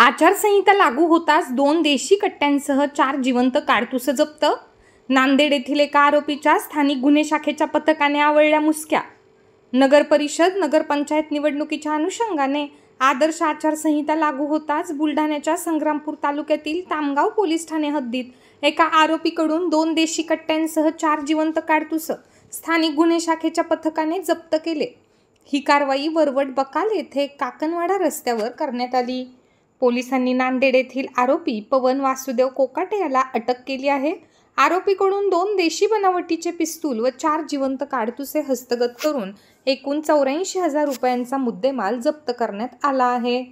आचारसंहिता लागू होताच 2 देशी कट्ट्यांसह 4 जिवंत काडतुसं जप्त. नांदेड येथील एका आरोपीच्या स्थानिक गुन्हे शाखेच्या पथकाने आवळल्या मुसक्या. नगर परिषद नगरपंचायत निवडणुकीच्या अनुषंगाने आदर्श आचारसंहिता लागू होताच बुलढाण्याच्या संग्रामपूर तालुक्यातील तामगाव पोलीस ठाणे हद्दीत एका आरोपीकडून 2 देशी कट्ट्यांसह 4 जिवंत काडतुसं स्थानिक गुन्हे शाखेच्या पथकाने जप्त केले. ही कारवाई वरवड बकाल येथे काकणवाडा रस्त्यावर करण्यात आली. पोलिसांनी नांदेड येथील आरोपी पवन वासुदेव कोकाटे याला अटक केली आहे. आरोपीकडून 2 देशी बनावटीचे पिस्तूल व 4 जिवंत काडतुसे हस्तगत करून एकूण 84,000 रुपयांचा मुद्देमाल जप्त करण्यात आला आहे.